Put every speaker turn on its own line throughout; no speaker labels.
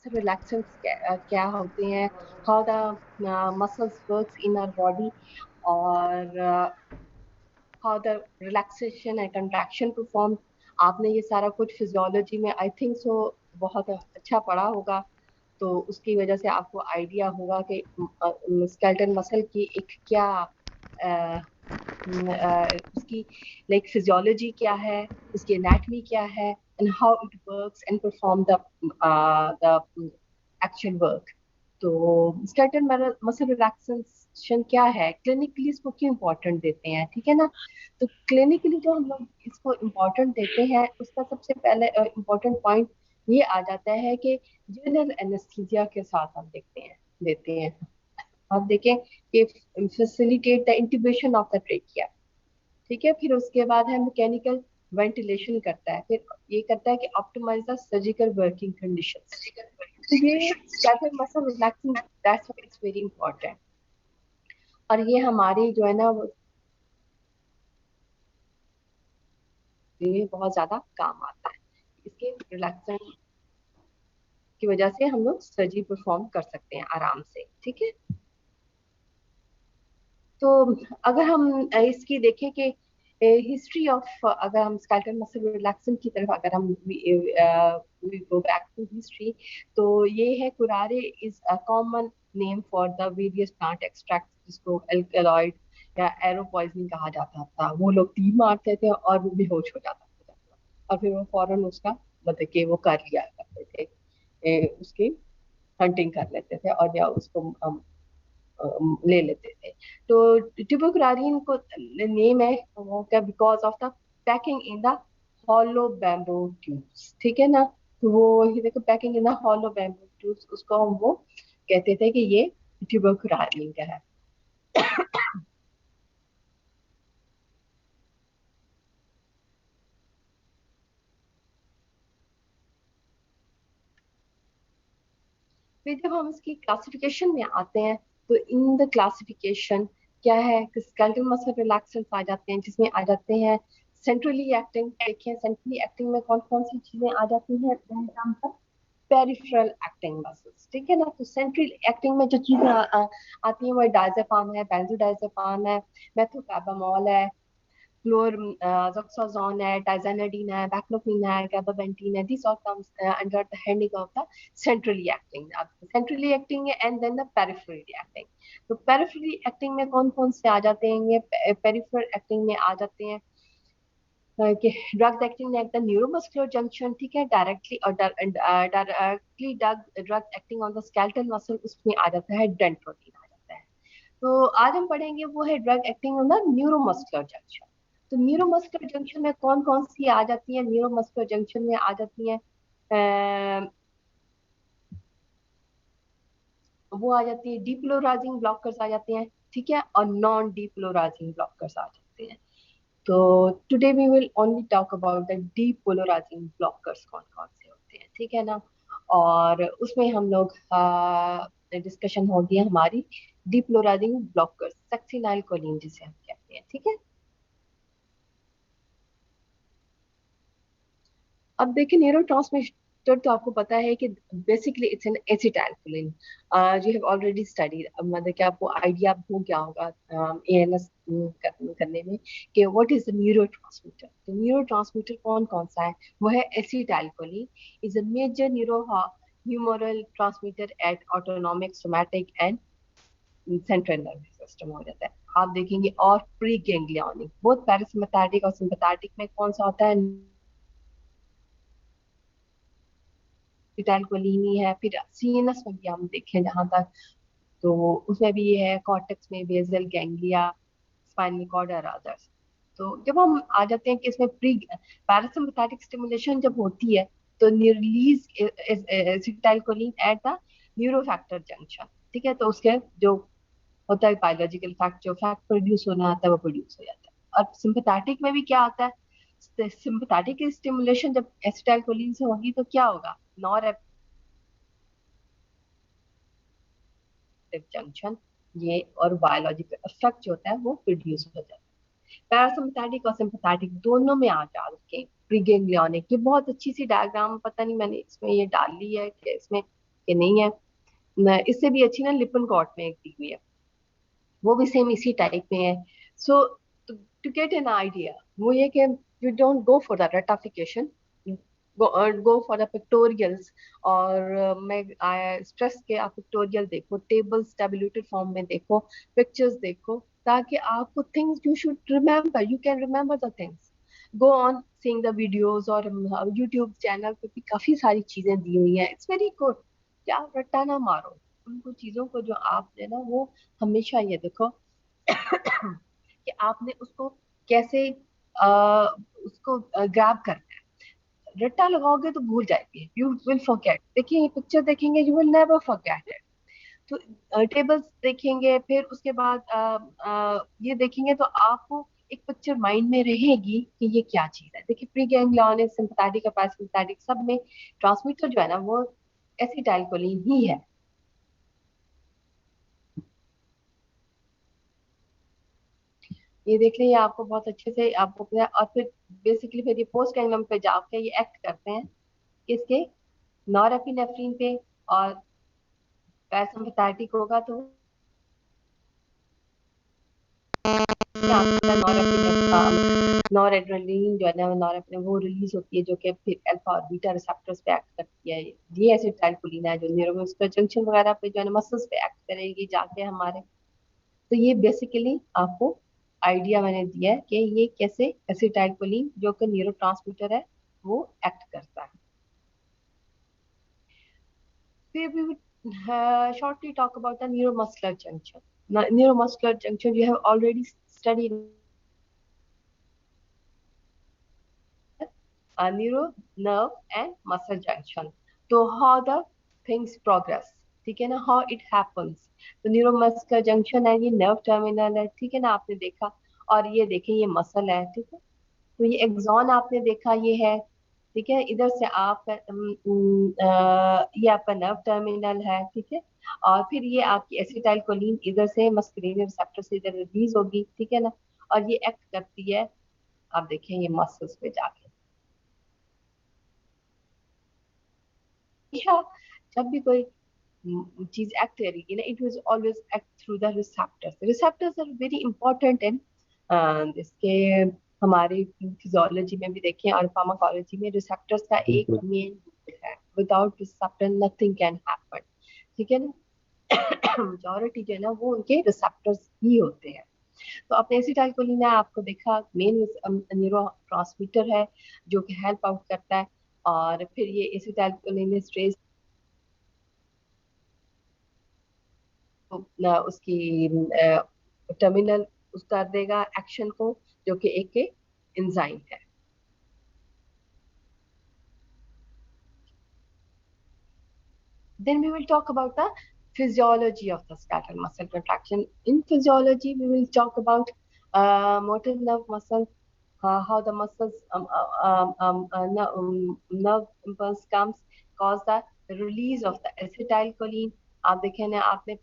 Relaxants क्या होते हैं, how the muscles works in our body, और how the relaxation and contraction perform. आपने ये सारा कुछ फिजियोलॉजी में आई थिंक सो बहुत अच्छा पढ़ा होगा, तो उसकी वजह से आपको आइडिया होगा कि स्केलेटल मसल की एक क्या उसकी लाइक फिजियोलॉजी क्या है, उसकी एनाटॉमी क्या है, and how it works and perform the actual work. तो स्केलेटल मसल रिलैक्सेशन क्या है, क्लिनिकली इसको क्यों इम्पोर्टेंट देते हैं, ठीक है ना। तो क्लिनिकली जो हम लोग इसको इम्पोर्टेंट देते हैं, उसका सबसे पहले इम्पोर्टेंट पॉइंट ये आ जाता है कि जनरल एनेस्थीसिया के साथ हम देते हैं। आप देखें कि facilitate the intubation of the trachea, ठीक है। फिर उसके बाद है मैकेनिकल वेंटिलेशन करता है, फिर ये करता है कि optimise the surgical working conditions. तो ये scapular muscle relaxing, that's why it's very important. और ये हमारी जो है ना वो ये बहुत ज्यादा काम आता है। इसके रिलैक्सेंट की वजह से हम लोग सर्जरी परफॉर्म कर सकते हैं आराम से, ठीक है। तो अगर हम इसकी देखें कि हिस्ट्री ऑफ, अगर हम स्केलेटल मसल रिलैक्सेंट की तरफ अगर हम गो बैक टू हिस्ट्री, तो ये है curare is a common name for the various plant extract, जिसको एल्कलॉइड या एरो पॉइजनिंग कहा जाता था। वो लोग तीर मारते थे और वो बेहोश हो जाता था, और फिर वो फौरन उसका मतलब कि वो कर लिया करते थे, उसकी हंटिंग कर लेते थे और या उसको ले लेते थे। तो ट्यूबरकुलारिन को नेम है वो क्या, because of the packing in the hollow bamboo tubes, ठीक है ना। तो वो ये देखो, packing in the hollow bamboo tubes, उसको हम वो कहते थे कि ये ट्यूबरकुलारिन का है। फिर जब हम इसकी क्लासिफिकेशन में आते हैं, तो इन द क्लासिफिकेशन क्या है, स्केलेटल मसल रिलैक्सेंट्स आ जाते हैं, जिसमें आ जाते हैं सेंट्रली एक्टिंग। देखिए सेंट्रली एक्टिंग में कौन कौन सी चीजें आ जाती हैं, पेरिफेरल एक्टिंग मसल्स, ठीक है ना। तो सेंट्रल एक्टिंग में जो चीजें आती हैं वो डायजेपाम है, बेंजोडायजेपाम है, मेथोकार्बामोल है, फ्लोरजोक्साजोन है, टाइजानाडीन है, बैक्लोफिन है, गाबापेंटीन है। This all comes under the heading of the centrally acting. अब centrally acting and then the peripherally acting. तो पेरिफेरली एक्टिंग में कौन कौन से आ जाते हैं, ये पेरिफेरल एक्टिंग में आ जाते हैं कि drugs acting at the neuromuscular junction, ठीक है, डायरेक्टली और directly drugs acting on the skeletal muscle, उसमें आ जाता है डेंड्रोटिन आ जाता है। तो आज हम पढ़ेंगे वो है drug acting on the neuromuscular junction. तो न्यूरोमस्कुलर जंक्शन में कौन कौन सी आ जाती है, न्यूरोमस्कुलर जंक्शन में आ जाती है वो आ जाती है डीपोलराइजिंग ब्लॉकर्स आ जाते हैं, ठीक है, और नॉन डीपोलराइजिंग ब्लॉकर्स आ जाते हैं। तो today we will only talk about the depolarising blockers कौन कौन से होते हैं, ठीक है ना। और उसमें हम लोग डिस्कशन होगी हमारी डीपोलराइजिंग ब्लॉकर्स, सक्सिनाइल कोलिन जिसे हम कहते हैं, ठीक है। अब देखिए न्यूरोट्रांसमीटर तो आपको पता है कि basically it's an acetylcholine. You have already studied, मतलब कि आपको आइडिया हो गया होगा एएनएस करने में कि व्हाट इज द न्यूरोट्रांसमीटर। तो न्यूरोट्रांसमीटर कौन कौन सा है, वो है acetylcholine, is a major neurohumoral transmitter at autonomic somatic and central nervous system हो जाता है। आप देखेंगे, और प्री गैंग्लियोनिक, बोथ पैरासिम्पैथेटिक और सिंपैथेटिक में कौन सा होता है, एसिटाइलकोलिन ही है। फिर सीएनएस में भी हम देखें जहां तक, तो उसमें भी ये है, कॉर्टेक्स में बेसल गैंग्लिया, स्पाइनल कॉर्ड और अदर्स। तो जब हम आ जाते हैं कि इसमें प्री पैरासिम्पैथेटिक स्टिमुलेशन जब होती है, तो release acetylcholine at the neurofactor junction, ठीक है। तो उसके जो होता है बायोलॉजिकल फैक्ट, जो फैक्ट प्रोड्यूस होना आता है वो प्रोड्यूस हो जाता है। और सिंपैथेटिक में भी क्या आता है, सिंपैथेटिक स्टिमुलेशन जब एसिटाइलकोलिन से होगी तो क्या होगा, नॉर जंक्शन, ये और बायोलॉजिकल इफेक्ट जो होता है वो प्रोड्यूस हो जाता है। पैरासिम्पैथेटिक और सिंपैथेटिक दोनों में आ जा के प्रीगैंग्लियोनिक, ये बहुत अच्छी सी डायग्राम, पता नहीं मैंने इसमें ये डाल ली है कि इसमें कि नहीं है। इससे भी अच्छी ना लिपन कॉट में एक दी हुई है, वो भी सेम इसी टाइप में है। So to get an idea, वो ये कि you don't go for the ratification, go for the pictorials. और मैं स्ट्रेस के आप पिक्टोरियल देखो, टेबल्स टेबुलेटेड फॉर्म में देखो, पिक्चर्स देखो, ताकि आपको things you should remember, you can remember the things. Go on seeing the videos, और यूट्यूब चैनल पे भी काफी सारी चीजें दी हुई हैं, इट्स वेरी गुड कि आप रट्टा ना मारो उनको चीजों को जो आपने ना, वो हमेशा ये देखो कि आपने उसको कैसे उसको ग्रैब करना है। रट्टा लगाओगे तो भूल जाएंगे, यू विल फॉरगेट। देखिए ये पिक्चर देखेंगे, you will never forget it. तो टेबल्स देखेंगे, फिर उसके बाद ये देखेंगे तो आपको एक पिक्चर माइंड में रहेगी कि ये क्या चीज है। देखिए प्री गैंग्लियन, सिंपैथेटिक और पैरासिम्पैथेटिक, सब में ट्रांसमीटर जो है ना वो एसिटाइलकोलिन ही है। ये देख लिया आपको बहुत अच्छे से आपको पता है। और फिर बेसिकली फिर ये पोस्ट कैंगलम पे जाके ये एक्ट करते हैं किसके, नॉरएपिनेफ्रिन पे। और पैरासिम्पैथेटिक होगा तो नॉरएड्रेनालिन जो है ना, नॉरएपिनेफ्रिन वो रिलीज होती है, जो कि फिर अल्फा और बीटा रिसेप्टर्स पे एक्ट करती है। ये एसिटाइलकोलिन है जो न्यूरोमस्कुलर जंक्शन वगैरह पे जो है ना मसल्स पे एक्ट करेगी जाके हमारे। तो ये बेसिकली आपको आइडिया मैंने दिया है कि ये कैसे एसिटाइलकोलिन जो कि न्यूरोट्रांसमीटर है वो एक्ट करता है। फिर we would shortly talk about the neuromuscular junction. Now, neuromuscular junction you have already studied, neuro, nerve and muscle junction. तो how the things progress, ठीक है ना, how it happens। तो न्यूरोमस्कुलर जंक्शन है, ये नर्व टर्मिनल है, ठीक है ना, आपने देखा। और ये देखें ये मसल है, ठीक है। तो ये एक्सॉन आपने देखा ये है, ठीक है। इधर से आपका ये आपका नर्व टर्मिनल है, ठीक है। और फिर ये आपकी एसिटाइल कोलिन इधर से मस्कुलिन रिसेप्टर से इधर रिलीज होगी, ठीक है ना। और ये एक्ट करती है, आप देखें ये मसल्स पे जाके। हमेशा जब भी कोई चीज एक्ट करेगी ना, it will always act through the receptors. Receptors are very important in इसके, हमारी फिजियोलॉजी में भी देखें और फार्माकोलॉजी में रिसेप्टर्स का एक मेन रोल है। Without receptor nothing can happen, ठीक है ना। मेजॉरिटी जो है ना वो उनके रिसेप्टर्स ही होते हैं। तो अपने एसिटाइलकोलिन ने आपको देखा मेन न्यूरो ट्रांसमीटर है जो कि हेल्प आउट करता है। और फिर ये एसिटाइलकोलिन स्ट्रेस उसकी टर्मिनल उस कर देगा एक्शन को, जो कि एक एंजाइम है। Then we will talk about the physiology of the skeletal muscle contraction. In physiology, we will talk about motor nerve muscle, how the muscles nerve impulse comes, cause the release of the acetylcholine. आप देखें ना, आपने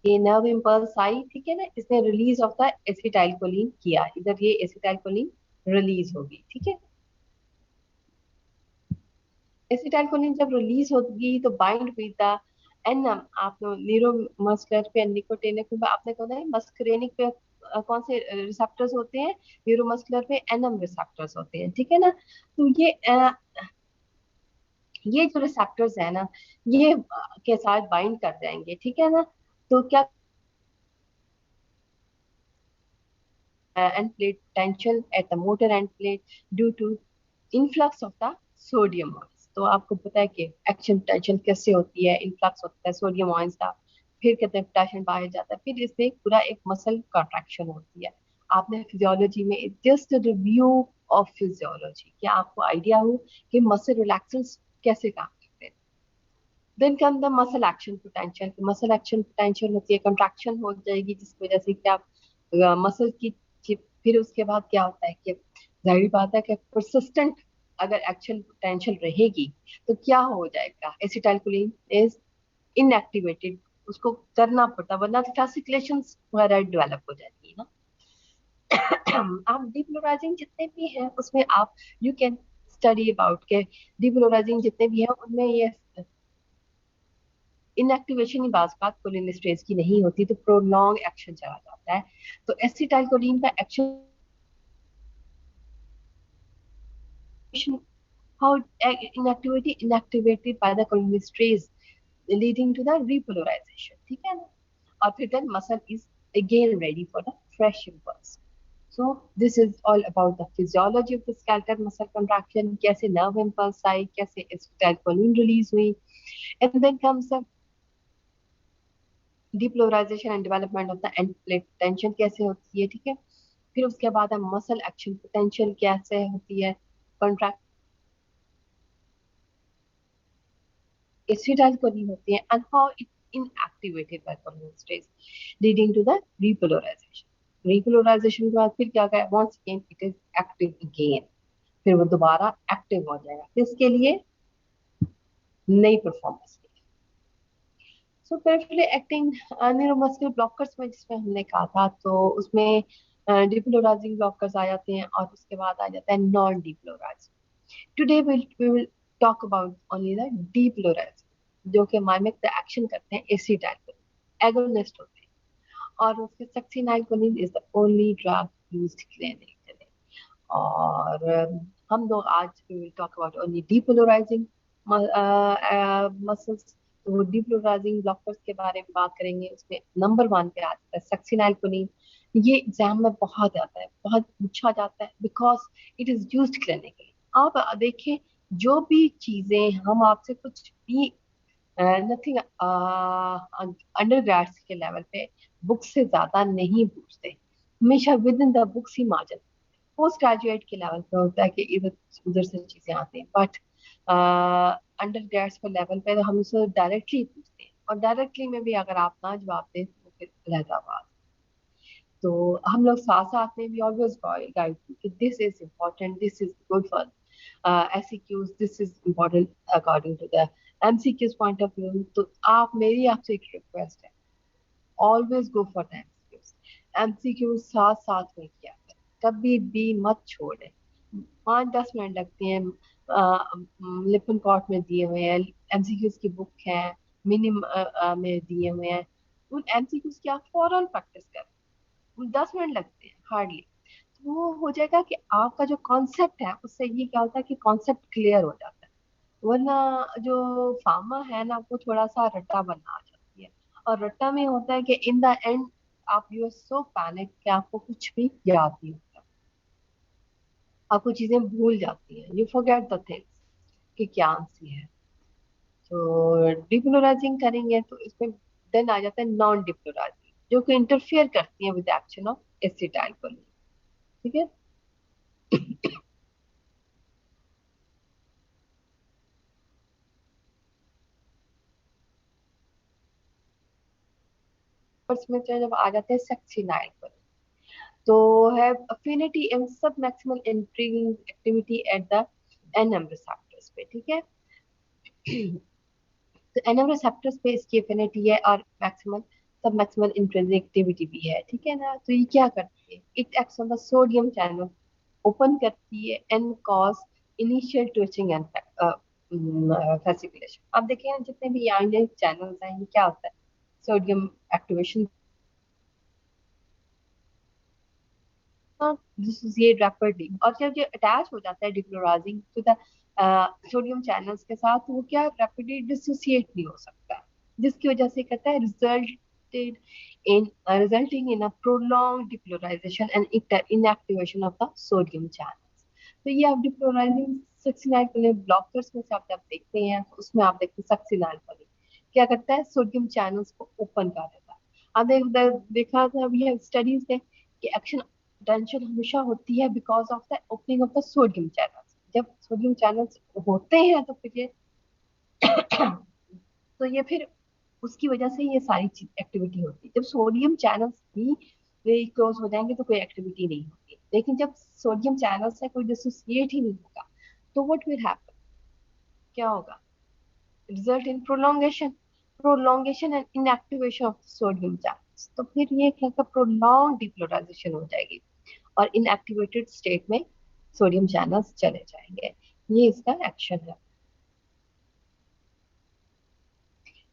ये nerve impulse आई, ठीक है ना, इसने release of the acetylcholine किया, इधर ये एसिटाइलकोलिन रिलीज होगी, ठीक है। एसिटाइलकोलिन जब रिलीज होगी तो बाइंड विद द एनम, आप न्यूरोमस्कुलर पे निकोटिनिक पे आपने कहा है, मस्करेनिक पे कौन से रिसेप्टर्स होते हैं, न्यूरोमस्कुलर पे एनम रिसेप्टर्स होते हैं, ठीक है ना। तो ये जो रिसेप्टर्स है ना, ये के साथ बाइंड कर जाएंगे, ठीक है ना। तो क्या end plate tension at the motor end plate due to influx of the sodium ions। तो आपको पता है कि एक्शन टेंशन कैसे होती है, इनफ्लक्स होता है सोडियम आयंस का, फिर कहते हैं पोटेशियम बाहर जाता है, फिर इससे पूरा एक मसल कॉन्ट्रैक्शन होती है। आपने फिजियोलॉजी में जस्ट रिव्यू ऑफ फिजियोलॉजी, क्या आपको आइडिया हो कि मसल रिलैक्सेंस कैसे काम करते हैं। Then come the muscle action potential. Muscle action potential होती है, कंट्रैक्शन हो जाएगी जिसकी वजह से क्या मसल की फिर उसके बाद क्या होता है कि जाहिर बात है कि परसिस्टेंट अगर एक्शन पोटेंशियल रहेगी तो क्या हो जाएगा, एसिटाइलकोलिन इज इनएक्टिवेटेड, उसको करना पड़ता, वरना फैसिकुलेशन वगैरह डेवलप हो जाती है ना। आप डिपोलराइजिंग जितने भी हैं उसमें आप यू कैन स्टडी अबाउट के डिपोलराइजिंग जितने भी हैं उनमें ये इनएक्टिवेशन ही बात कोलिनेस्ट्रेज की नहीं होती, तो प्रोलॉन्ग एक्शन चला जाता है। तो एसिटाइलकोलिन का action, how inactivity inactivated by the cholinesterase leading to the repolarization, ठीक है ना। और फिर then muscle is again ready for the fresh impulse. So this is all about the physiology of the skeletal muscle contraction, कैसे nerve impulse आई, कैसे acetylcholine release हुई, and then comes the depolarization and development of the end plate tension कैसे होती है, ठीक है। फिर उसके बाद हम मसल एक्शन पोटेंशियल कैसे होती है, कॉन्ट्रैक्ट acetylcholine होती है, and how it inactivated by cholinesterase leading to the repolarization. repolarization के बाद फिर क्या होगा, once again it is active again, फिर वो दोबारा एक्टिव हो जाएगा, किसके लिए, नई परफॉर्मेंस के लिए। सो पेरिफेरली एक्टिंग न्यूरोमस्कुलर ब्लॉकर्स में जिसमें हमने कहा था, तो उसमें डिपोलराइजिंग ब्लॉकर्स आ जाते हैं और उसके बाद आ जाता है non depolarising. Today we will talk about only the depolarising, जो कि माइमिक द एक्शन करते हैं एसिटाइलकोलिन, एगोनिस्ट होते हैं, और उसके succinylcholine is the only drug used clinically. और हम लोग आज we will talk about only depolarising muscles. तो वो डिपोलराइजिंग ब्लॉकर्स के बारे में बात करेंगे। उसमें नंबर 1 पे आता है सक्सिनाइलकोलिन। ये एग्जाम में बहुत आता है, बहुत पूछा जाता है, because it is used clinically. आप देखें, जो भी चीजें हम आपसे कुछ भी नथिंग अंडर ग्रेड्स के लेवल पे बुक से ज्यादा नहीं पूछते, हमेशा with in the books he margin. Post graduate के लेवल पे होता है कि इधर उधर से चीजें आती हैं, बट अंडर ग्रेड्स के लेवल पे तो हम उससे डायरेक्टली पूछते हैं, और डायरेक्टली में भी अगर आप ना जवाब दें तो फिर अलग बात। तो हम लोग साथ साथ में भी ऑलवेज गाइड कि this is important, this is good for SCQs, this is important according to the MCQs point of view. तो आप, मेरी आपसे एक रिक्वेस्ट है, always go for the MCQs. MCQs साथ साथ में किया करें, कभी भी मत छोड़े। 5-10 मिनट लगते हैं, लिपन कॉट में दिए हुए हैं, एमसीक्यूज की बुक है, मिनी में दिए हुए हैं, उन एमसीक्यूज की आप फौरन प्रैक्टिस करें। 10 मिनट लगते हैं हार्डली, तो वो हो जाएगा कि आपका जो कॉन्सेप्ट है उससे ये क्या होता है कि कॉन्सेप्ट क्लियर हो जाता है। वरना जो फार्मा है ना, वो थोड़ा सा रट्टा बनना आ जाती है, और रट्टा में होता है कि इन द एंड आप यू आर सो पैनिक कि आपको कुछ भी याद नहीं होता, आपको चीजें भूल जाती हैं, यू फॉरगेट द थिंग्स कि क्या आंसर है। तो डिपोलराइजिंग करेंगे तो इसमें देन आ जाता है नॉन डिपोलराइजिंग, जो कि इंटरफियर करती है विद एक्शन ऑफ एसिटाइलकोलिन, ठीक है। उसमें तो जब आ जाते हैं सक्सिनाइलकोलिन, तो है affinity in submaximal intrinsic activity at the NM receptors पे, ठीक है। तो एनएम रिसेप्टर्स पे इसकी अफिनिटी है और मैक्सिमल सब मैक्सिमल इंट्रिंसिक एक्टिविटी भी है, ठीक है ना। तो ये क्या करती है, it acts on the sodium channel, open करती है and cause initial twitching and fasciculation. अब देखिए ना, जितने भी आयनिक चैनल्स हैं, ये क्या होता है, सोडियम एक्टिवेशन डिसोसिएट रैपिडली, और जब ये अटैच हो जाता है डिक्लोराइजिंग टू द सोडियम चैनल्स के साथ, तो वो क्या रैपिडली डिसोसिएट नहीं हो सकता, जिसकी वजह से कहता है resulted in resulting in a prolong depolarization and inactivation of the sodium channels. तो ये आप डिक्लोराइजिंग सक्सिनाइल ब्लॉकर्स में से आप जब देखते हैं, तो उसमें आप देखते हैं सक्सिनाइल क्या करता है, सोडियम चैनल्स को ओपन कर देता है। अब देखा था, अभी स्टडीज है कि एक्शन टेंशन हमेशा होती है because of the opening of the sodium channels. जब सोडियम चैनल्स होते हैं तो फिर ये तो ये फिर उसकी वजह से ये सारी चीज एक्टिविटी होती है। जब सोडियम चैनल्स ही क्लोज हो जाएंगे तो कोई एक्टिविटी नहीं होगी, लेकिन जब सोडियम चैनल से कोई डिसोसिएट ही नहीं होगा, तो व्हाट विल हैपन, क्या होगा, result in prolongation and inactivation of sodium channels. तो फिर ये क्या होगा, प्रोलॉन्ग डिपोलराइजेशन हो जाएगी और इनएक्टिवेटेड स्टेट में सोडियम चैनल्स चले जाएंगे। ये इसका एक्शन है।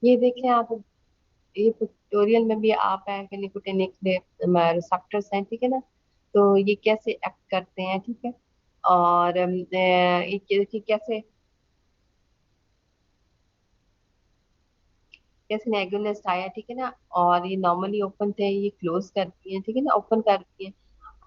ये देखें आप, ये पिक्टोरियल में भी आप है कि निकोटिनिक रिसेप्टर्स हैं, ठीक है ना। तो ये कैसे एक्ट करते हैं, ठीक है। और ये कैसे कैसे नेगुलेस्ट आया, ठीक है ना। और ये नॉर्मली ओपन थे, ये क्लोज करती हैं, ठीक है ना, ओपन करती हैं।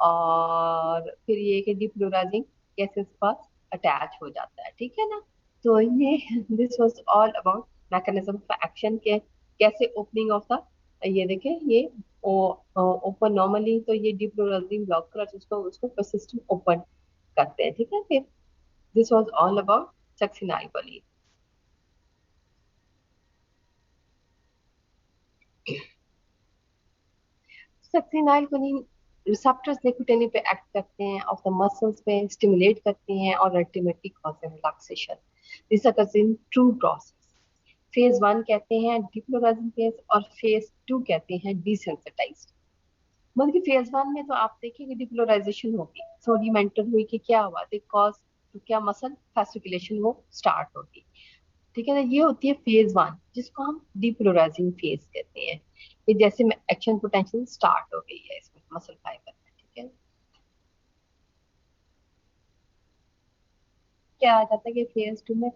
और फिर ये कि डिप्लोराइजिंग कैसे इस पास अटैच हो जाता है, ठीक है ना। तो ये this was all about mechanism of action के, कैसे ओपनिंग ऑफ द, ये देखें ये ओपन नॉर्मली, तो ये डिप्लोराइजिंग ब्लॉकर्स उसको उसको persistent ओपन करते हैं, ठीक है। फिर this was all about succinyl. Succinylcholine receptors nicotine पे एक्ट करते हैं, ऑफ द मसल्स पे स्टिमुलेट करते हैं और ultimately cause relaxation. This occurs in two process. Phase one कहते हैं डिप्लोराइजिंग फेज, और फेज टू कहते हैं डिसेंसिटाइज्ड। मतलब कि फेज वन में तो आप देखिए डिप्लोराइजेशन होगी, सोडियम एंटर हुई कि क्या हुआ, दे कॉज, तो क्या मसल फैसिकुलेशन वो स्टार्ट होगी, ठीक है ना। ये होती है फेज वन, जिसको हम डिपोलराइजिंग फेज कहते हैं। ये जैसे में एक्शन पोटेंशियल स्टार्ट हो गई है इसमें मसल फाइबर में, ठीक है। क्या आ जाता है कि फेज टू में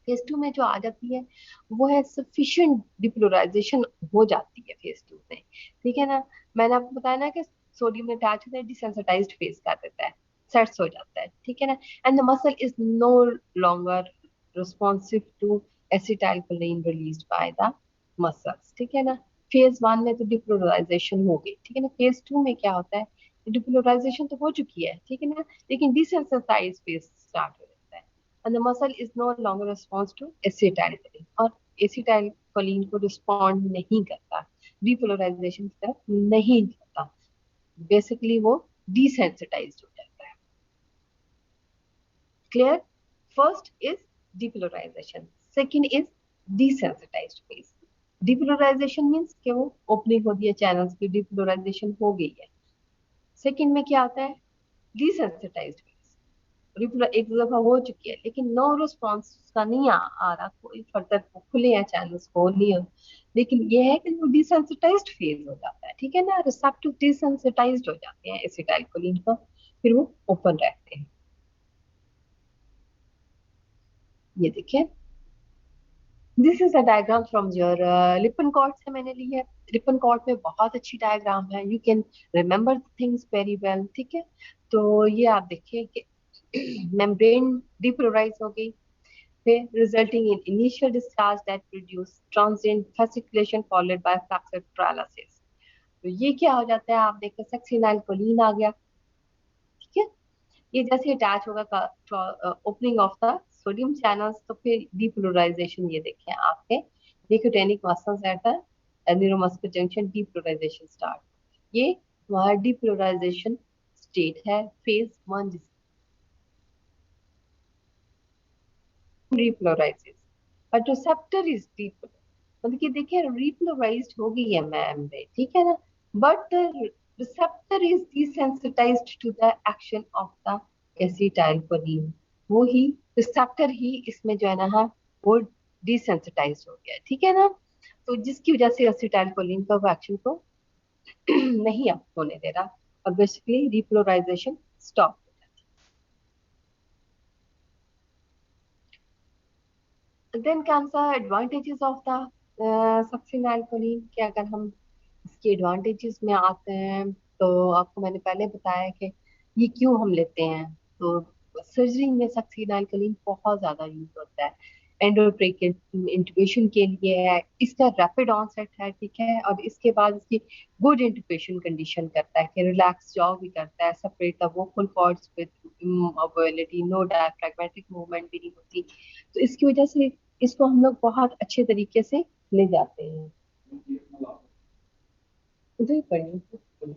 फेज टू में जो आ जाती है वो है सफिशिएंट डिपोलराइजेशन हो जाती है फेज टू में, ठीक है ना। मैंने आपको बताया ना कि सोडियम अटैच होता है, डिसेंसिटाइज्ड फेज कर देता है, सेट्स हो जाता है, ठीक है ना। And the muscle is no longer responsive to acetylcholine released by the muscles, ठीक है ना। फेज वन में तो डिपोलराइजेशन हो गई, ठीक है ना। फेज टू में क्या होता है, डिपोलराइजेशन तो हो चुकी है, ठीक है ना, लेकिन डिसेंसिटाइज फेज स्टार्ट हो जाता है। and the muscle is no longer responds to acetylcholine, और acetylcholine को रिस्पॉन्ड नहीं करता, डिपोलराइजेशन की तरफ नहीं जाता, बेसिकली वो डिसेंसिटाइज्ड हो जाता है। Clear. First is depolarization, second is desensitized phase. Depolarization means कि वो ओपनिंग होती है चैनल्स की, डिपोलराइजेशन हो गई है। सेकंड में क्या आता है, डिसेंसिटाइज्ड फेज। रिप्लाई एक दफा हो चुकी है लेकिन नो रिस्पॉन्स का नहीं आ रहा, कोई फर्दर खुले हैं चैनल्स खोल नहीं हो, लेकिन ये है कि वो डिसेंसिटाइज्ड फेज हो जाता है, ठीक है ना। रिसेप्टर डिसेंसिटाइज्ड हो जाते हैं एसिटाइलकोलिन पर, फिर वो ओपन रहते हैं। ये देखिए, this is a diagram from your Lippincott से मैंने ली है। लिपन कॉर्ड में बहुत अच्छी डायग्राम है, you can remember things very well, ठीक है। तो ये आप देखिए कि मेम्ब्रेन डिपोलराइज हो गई, resulting in initial discharge that produce transient fasciculation followed by flaccid paralysis। तो ये क्या हो जाता है, आप देखिए सक्सिनाइल कोलिन आ गया, ठीक है। ये जैसे अटैच होगा opening of the sodium channels, तो फिर डिपोलराइजेशन, ये देखिए आपके nicotinic muscles at the neuromuscular junction, depolarisation start. ये हमारा डिपोलराइजेशन स्टेट है, phase one repolarizes, but receptor is मतलब कि देखिए रिपोलराइज्ड हो गई है मैम, ठीक है ना, but receptor is desensitized to the action of the acetylcholine. वो ही रिसेप्टर ही इसमें जो है ना, हाँ, वो डिसेंसिटाइज्ड हो गया, ठीक है ना। तो जिसकी वजह से एसिटाइलकोलिन का वो एक्शन को नहीं अब होने दे रहा, और basically repolarization stop. Then comes the advantages of the succinylcholine के, अगर हम इसके एडवांटेजेस में आते हैं, तो आपको मैंने पहले बताया कि ये क्यों हम लेते हैं। तो सर्जरी में सक्सिनाइलकोलिन बहुत ज्यादा यूज होता है, एंडोट्रेकियल इंटुबेशन के लिए है, इसका रैपिड ऑनसेट है, ठीक है। और इसके बाद इसकी गुड इंटुबेशन कंडीशन करता है कि रिलैक्स जॉ भी करता है, separate the vocal cords with mobility, no diaphragmatic movement भी नहीं होती। तो इसकी वजह से इसको हम लोग बहुत अच्छे तरीके से ले जाते हैं। उधर ही पढ़िए।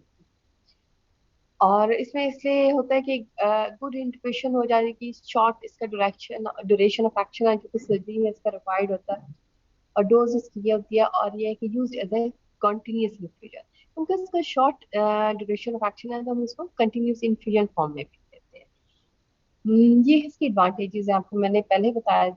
और इसमें इसलिए होता है कि गुड इंटुइशन हो जाने की, शॉर्ट इसका ड्यूरेशन ऑफ एक्शन है, क्योंकि सर्जरी में इसका रिक्वायर्ड होता है। और डोज इसकी ये होती है, और ये है कि use as a continuous infusion, क्योंकि इसका शॉर्ट ड्यूरेशन ऑफ एक्शन है, तो हम इसको कंटिन्यूस इन्फ्यूजन फॉर्म में भी देते हैं। ये इसकी एडवांटेजेस है, आपको मैंने पहले बताया।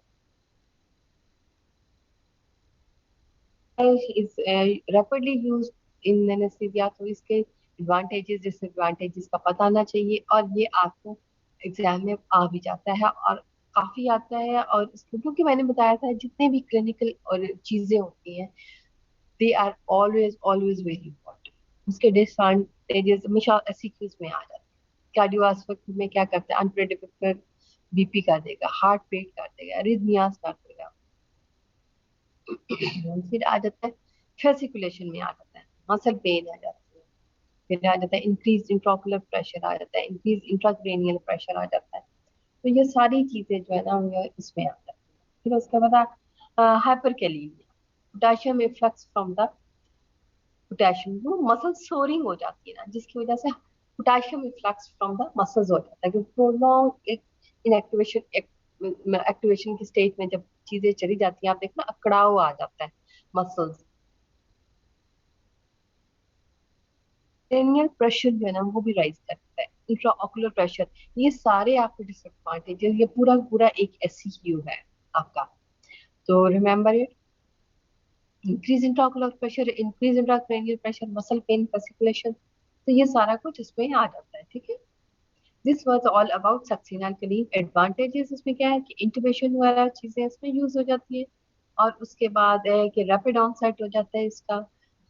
Is rapidly use in anaesthesia, तो इसके एडवांटेजेस डिसएडवांटेजेस का पता आना चाहिए, और ये आपको एग्जाम में आ भी जाता है, और काफी आता है। और क्योंकि मैंने बताया था जितने भी क्लिनिकल और चीजें होती हैं, they are always always very important. उसके डिसएडवांटेजेस हमेशा एससीक्यूज में आ जाते हैं। कार्डियोवास्कुलर में क्या करते हैं, अनप्रेडिक्टेबल बीपी कर देगा, हार्ट रेट कर देगा, रिदमियास कर देगा। फिर आ जाता है फेसिकुलेशन में, आ जाता है मसल पेन आ जाती है, फिर आ जाता है इंक्रीज इंट्राओकुलर प्रेशर, आ जाता है इंक्रीज इंट्राक्रैनियल प्रेशर आ जाता है। तो ये सारी चीजें जो है ना, ये इसमें आ जाती है। फिर उसके बाद hyperkalemia, potassium efflux from the potassium, वो मसल सोरिंग हो जाती है ना, जिसकी वजह से potassium efflux from the muscles हो जाता है, क्योंकि प्रोलॉन्ग एक इनएक्टिवेशन एक्टिवेशन की स्टेज में जब चीजें चली जाती हैं, आप देखना अकड़ाव आ जाता है मसल्स। क्रेनियल प्रेशर जो है ना, वो भी राइज करता है, इंट्रा ऑकुलर प्रेशर। ये सारे आपके डिसएडवांटेजेस, ये पूरा पूरा एक एससीक्यू है आपका। तो remember it, increase intraocular pressure, increase intracranial pressure, muscle pain, fasciculation, तो ये सारा कुछ इसमें आ जाता है, ठीक है। This was all about Saxena alkaline. Advantages इसमें क्या है कि इंटुबेशन वगैरह चीजें इसमें यूज हो जाती है, और उसके बाद है कि रैपिड ऑनसेट हो जाता है इसका,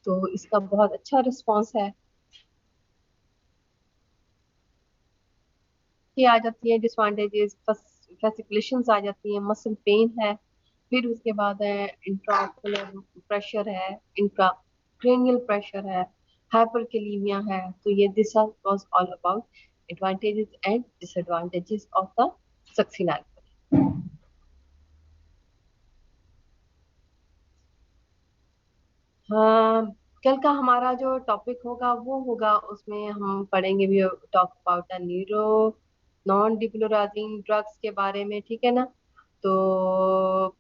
तो इसका बहुत अच्छा रिस्पॉन्स है। ये आ जाती है डिसएडवांटेजेस, फेसिकुलेशंस आ जाती है, मसल पेन है, फिर उसके बाद है इंट्राओकुलर प्रेशर है, इंट्रा क्रेनियल प्रेशर है, हाइपरकेलीमिया है। तो ये this was all about advantages and disadvantages of the succinyl. हाँ, कल का हमारा जो टॉपिक होगा वो होगा, उसमें हम पढ़ेंगे भी, talk about the neuro non depolarizing drugs के बारे में, ठीक है ना। तो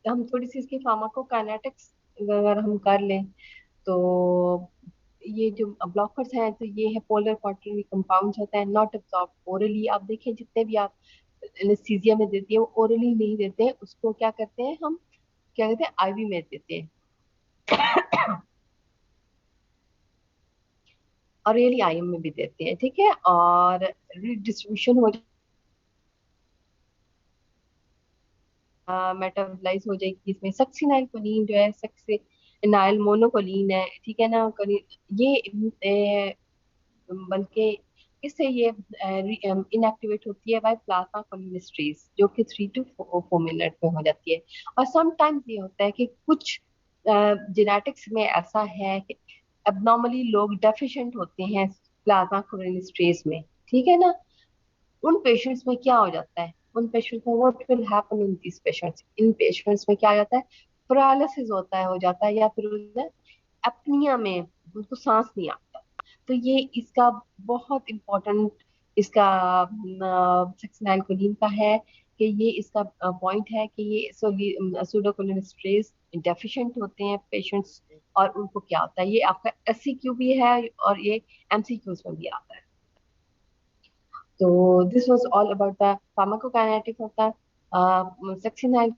हम थोड़ी सी इसकी फार्माकोकाइनेटिक्स अगर हम कर लें, तो ये जो ब्लॉकर्स हैं, तो ये है पोलर क्वार्टरली कंपाउंड्स होता है, नॉट एब्जॉर्ब ओरली। आप देखें जितने भी आप एनेस्थीसिया में देती है, वो ओरली नहीं देते हैं, उसको क्या करते हैं हम, क्या कहते हैं, आईवी में देते हैं, और रियली आईएम में भी देते हैं, ठीक है। और रिडिस्ट्रीब्यूशन हो, मेटाबोलाइज हो जाएगी इसमें। सक्सिनाइल कोलीन जो है, सक्सिनाइल मोनोकोलीन है, ठीक है ना। ये बल्कि इससे ये इनएक्टिवेट होती है बाय प्लाज्मा कोलिनेस्ट्रेज, जो कि 3 to 4 मिनट में हो जाती है। और समटाइम्स ये होता है कि कुछ जेनेटिक्स में ऐसा है कि एबनॉर्मली लोग डेफिशिएंट होते हैं प्लाज्मा कोलिनेस्ट्रेज में, ठीक है ना। उन पेशेंट्स में क्या हो जाता है, उन पेशेंट्स में what will happen in this patients, in patients में क्या हो जाता है, पैरालिसिस होता है, हो जाता है, या फिर अपनिया में उनको सांस नहीं आता। तो ये इसका बहुत इम्पोर्टेंट, इसका सक्सिनाइल कोलीन का है कि ये इसका पॉइंट है कि ये सूडोकोलिनेस्ट्रेज डेफिशिएंट होते हैं पेशेंट्स, और उनको क्या होता है, ये आपका एससीक्यू भी है, और ये एमसीक्यूज में भी आता है। तो this was all about the pharmacokinetics of the succinyl,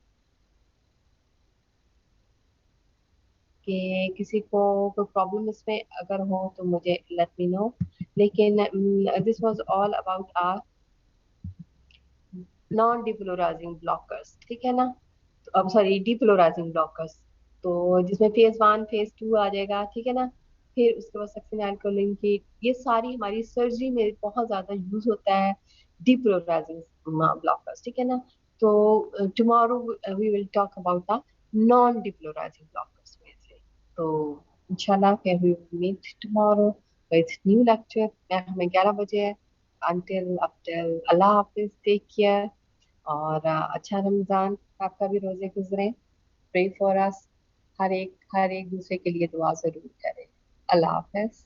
कि किसी को कोई प्रॉब्लम इसमें अगर हो तो मुझे लेट मी नो। लेकिन this was all about our non depolarising blockers, ठीक है ना। अब सॉरी, डिपोलराइजिंग ब्लॉकर्स, तो जिसमें फेज 1 फेज 2 आ जाएगा, ठीक है ना। फिर उसके बाद सक्सिन एल्कोलिन की, ये सारी हमारी सर्जरी में बहुत ज्यादा यूज होता है, डिपोलराइजिंग ब्लॉकर्स, ठीक है ना। तो tomorrow we will talk about the non depolarising blockers में से। तो इंशाल्लाह फिर we meet tomorrow with new lecture. हमें 11 बजे है। until अल्लाह हाफिज, टेक केयर, और अच्छा रमजान आपका भी रोजे गुजरे। प्रे फॉर अस, हर एक दूसरे के लिए दुआ जरूर करें। अल्लाह हाफिज।